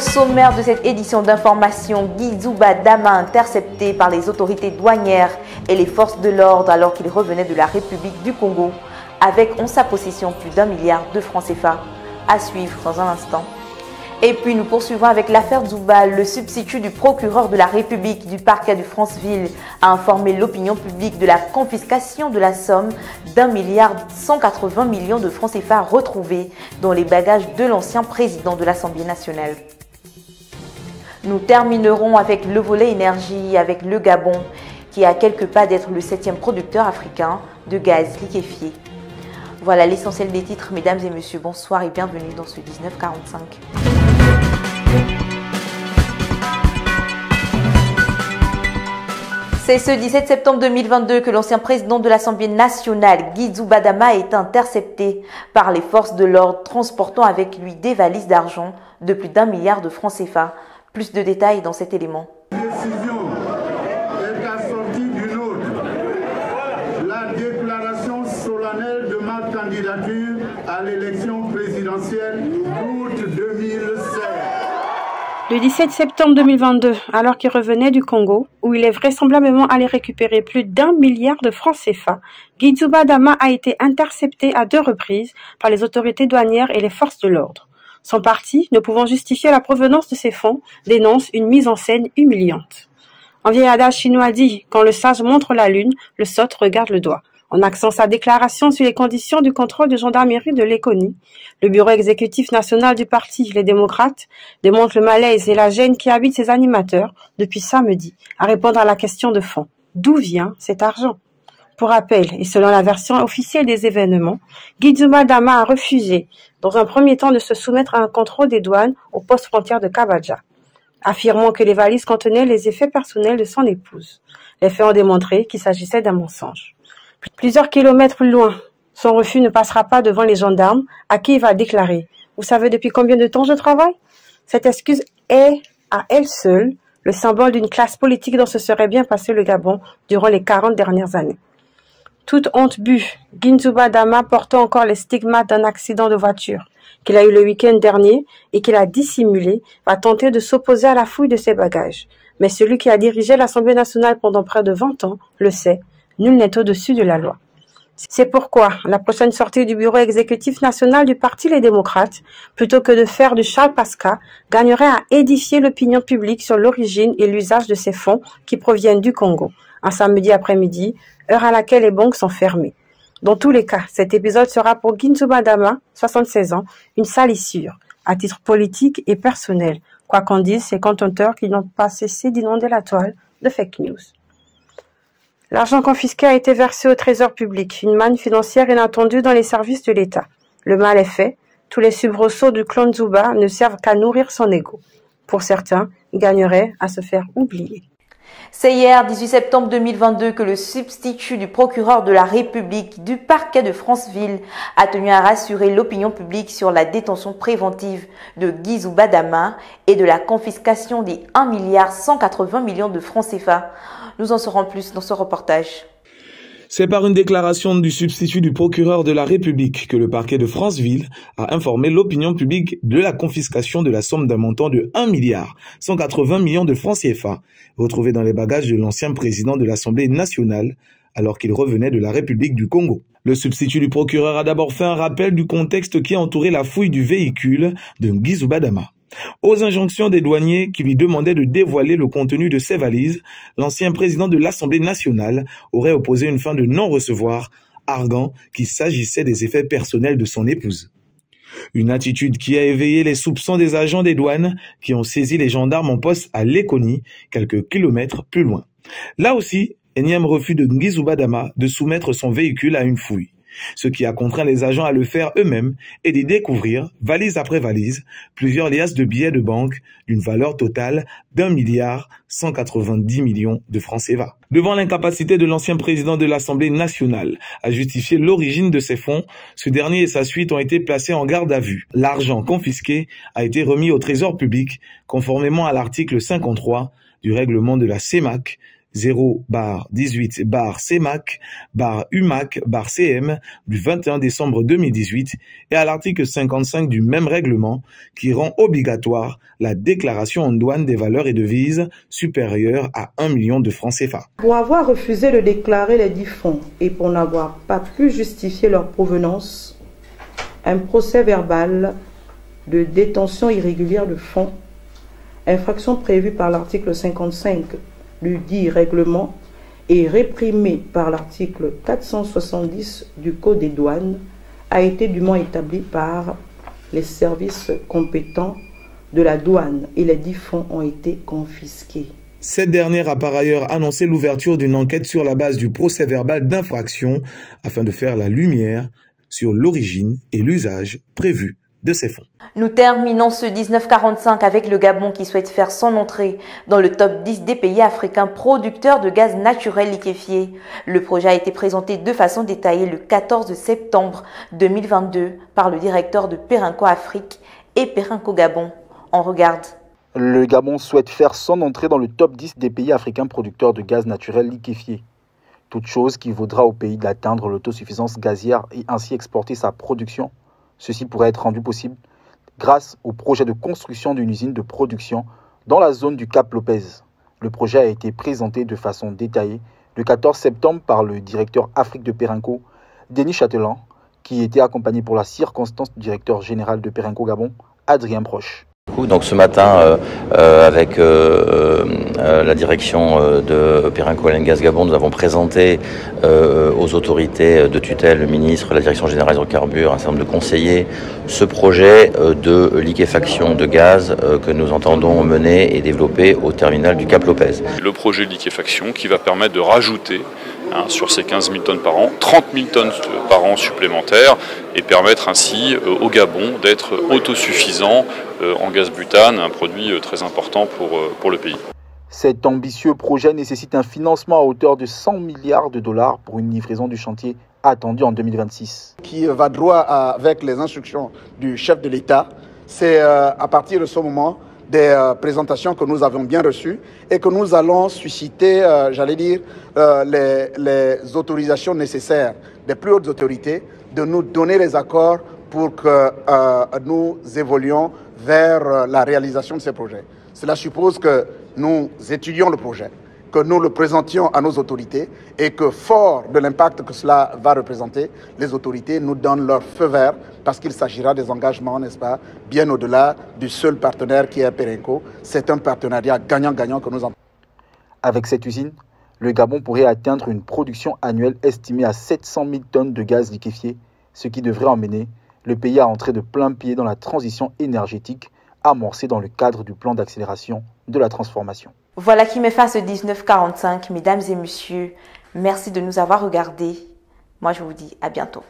sommaire de cette édition d'information, Guy Zouba Dama intercepté par les autorités douanières et les forces de l'ordre alors qu'il revenait de la République du Congo avec en sa possession plus d'1 milliard de francs CFA. À suivre dans un instant. Et puis nous poursuivons avec l'affaire Zouba. Le substitut du procureur de la République du parquet de Franceville a informé l'opinion publique de la confiscation de la somme d'1 milliard 180 millions de francs CFA retrouvés dans les bagages de l'ancien président de l'Assemblée nationale. Nous terminerons avec le volet énergie avec le Gabon qui a quelques pas d'être le 7e producteur africain de gaz liquéfié. Voilà l'essentiel des titres, mesdames et messieurs. Bonsoir et bienvenue dans ce 1945. C'est ce 17 septembre 2022 que l'ancien président de l'Assemblée nationale, Guy Zouba Dama, a été intercepté par les forces de l'ordre, transportant avec lui des valises d'argent de plus d'1 milliard de francs CFA. Plus de détails dans cet élément. Candidature à l'élection présidentielle août 2016. Le 17 septembre 2022, alors qu'il revenait du Congo, où il est vraisemblablement allé récupérer plus d'1 milliard de francs CFA, Guy Zouba Dama a été intercepté à 2 reprises par les autorités douanières et les forces de l'ordre. Son parti, ne pouvant justifier la provenance de ces fonds, dénonce une mise en scène humiliante. Un vieil adage chinois dit « Quand le sage montre la lune, le sot regarde le doigt ». En axant sa déclaration sur les conditions du contrôle de gendarmerie de Léconie, le bureau exécutif national du parti Les Démocrates démontre le malaise et la gêne qui habitent ses animateurs depuis samedi à répondre à la question de fond. D'où vient cet argent? Pour rappel, et selon la version officielle des événements, Guy Zouba Dama a refusé, dans un premier temps, de se soumettre à un contrôle des douanes au poste frontière de Kabadja, affirmant que les valises contenaient les effets personnels de son épouse. Les faits ont démontré qu'il s'agissait d'un mensonge. Plusieurs kilomètres plus loin, son refus ne passera pas devant les gendarmes à qui il va déclarer « Vous savez depuis combien de temps je travaille ?» Cette excuse est, à elle seule, le symbole d'une classe politique dont se serait bien passé le Gabon durant les 40 dernières années. Toute honte bue, Guy Zouba Dama portant encore les stigmates d'un accident de voiture qu'il a eu le week-end dernier et qu'il a dissimulé, va tenter de s'opposer à la fouille de ses bagages. Mais celui qui a dirigé l'Assemblée nationale pendant près de 20 ans le sait. Nul n'est au-dessus de la loi. C'est pourquoi la prochaine sortie du bureau exécutif national du parti Les Démocrates, plutôt que de faire du Charles Pasqua, gagnerait à édifier l'opinion publique sur l'origine et l'usage de ces fonds qui proviennent du Congo, un samedi après-midi, heure à laquelle les banques sont fermées. Dans tous les cas, cet épisode sera pour Guy Zouba Dama, 76 ans, une salissure, à titre politique et personnel, quoi qu'en disent ces contenteurs qui n'ont pas cessé d'inonder la toile de fake news. L'argent confisqué a été versé au trésor public, une manne financière inattendue dans les services de l'État. Le mal est fait, tous les soubresauts du clan Zouba ne servent qu'à nourrir son ego. Pour certains, il gagnerait à se faire oublier. C'est hier, 18 septembre 2022, que le substitut du procureur de la République du parquet de Franceville a tenu à rassurer l'opinion publique sur la détention préventive de Guy Zouba Dama et de la confiscation des 1 milliard 180 millions de francs CFA. Nous en saurons plus dans ce reportage. C'est par une déclaration du substitut du procureur de la République que le parquet de Franceville a informé l'opinion publique de la confiscation de la somme d'un montant de 1 milliard 180 millions de francs CFA retrouvés dans les bagages de l'ancien président de l'Assemblée nationale alors qu'il revenait de la République du Congo. Le substitut du procureur a d'abord fait un rappel du contexte qui a entouré la fouille du véhicule de Guy Zouba Dama. Aux injonctions des douaniers qui lui demandaient de dévoiler le contenu de ses valises, l'ancien président de l'Assemblée nationale aurait opposé une fin de non-recevoir, arguant qu'il s'agissait des effets personnels de son épouse. Une attitude qui a éveillé les soupçons des agents des douanes qui ont saisi les gendarmes en poste à Léconie, quelques kilomètres plus loin. Là aussi, énième refus de Guy Zouba Dama de soumettre son véhicule à une fouille. Ce qui a contraint les agents à le faire eux-mêmes et d'y découvrir, valise après valise, plusieurs liasses de billets de banque d'une valeur totale d'1 milliard 190 millions de francs CFA. Devant l'incapacité de l'ancien président de l'Assemblée nationale à justifier l'origine de ces fonds, ce dernier et sa suite ont été placés en garde à vue. L'argent confisqué a été remis au trésor public conformément à l'article 53 du règlement de la CEMAC, 0/18/CMAC/UMAC/CM du 21 décembre 2018 et à l'article 55 du même règlement qui rend obligatoire la déclaration en douane des valeurs et devises supérieures à 1 million de francs CFA. Pour avoir refusé de déclarer les dits fonds et pour n'avoir pas pu justifier leur provenance, un procès verbal de détention irrégulière de fonds, infraction prévue par l'article 55 du dit règlement et réprimée par l'article 470 du Code des douanes, a été dûment établi par les services compétents de la douane et les dits fonds ont été confisqués. Cette dernière a par ailleurs annoncé l'ouverture d'une enquête sur la base du procès verbal d'infraction afin de faire la lumière sur l'origine et l'usage prévu de ces fonds. Nous terminons ce 1945 avec le Gabon qui souhaite faire son entrée dans le top 10 des pays africains producteurs de gaz naturel liquéfié. Le projet a été présenté de façon détaillée le 14 septembre 2022 par le directeur de Perenco Afrique et Perenco Gabon. On regarde. Le Gabon souhaite faire son entrée dans le top 10 des pays africains producteurs de gaz naturel liquéfié. Toute chose qui vaudra au pays d'atteindre l'autosuffisance gazière et ainsi exporter sa production. Ceci pourrait être rendu possible grâce au projet de construction d'une usine de production dans la zone du Cap Lopez. Le projet a été présenté de façon détaillée le 14 septembre par le directeur Afrique de Perenco, Denis Châtelain, qui était accompagné pour la circonstance du directeur général de Perenco Gabon, Adrien Proche. Donc ce matin, avec la direction de Perenco Oil & Gas Gabon, nous avons présenté aux autorités de tutelle, le ministre, la direction générale des hydrocarbures, un certain nombre de conseillers, ce projet de liquéfaction de gaz que nous entendons mener et développer au terminal du Cap Lopez. Le projet de liquéfaction qui va permettre de rajouter sur ces 15 000 tonnes par an, 30 000 tonnes par an supplémentaires et permettre ainsi au Gabon d'être autosuffisant en gaz butane, un produit très important pour le pays. Cet ambitieux projet nécessite un financement à hauteur de 100 milliards de dollars pour une livraison du chantier attendue en 2026. Qui va droit avec les instructions du chef de l'État. C'est à partir de ce moment des présentations que nous avons bien reçues et que nous allons susciter, les autorisations nécessaires des plus hautes autorités de nous donner les accords pour que nous évoluions vers la réalisation de ces projets. Cela suppose que nous étudions le projet, que nous le présentions à nos autorités et que, fort de l'impact que cela va représenter, les autorités nous donnent leur feu vert parce qu'il s'agira des engagements, n'est-ce pas, bien au-delà du seul partenaire qui est Perenco. C'est un partenariat gagnant-gagnant que nous avons. Avec cette usine, le Gabon pourrait atteindre une production annuelle estimée à 700 000 tonnes de gaz liquéfié, ce qui devrait emmener le pays à entrer de plein pied dans la transition énergétique amorcée dans le cadre du plan d'accélération de la transformation. Voilà qui met fin à ce 1945, mesdames et messieurs. Merci de nous avoir regardés. Moi, je vous dis à bientôt.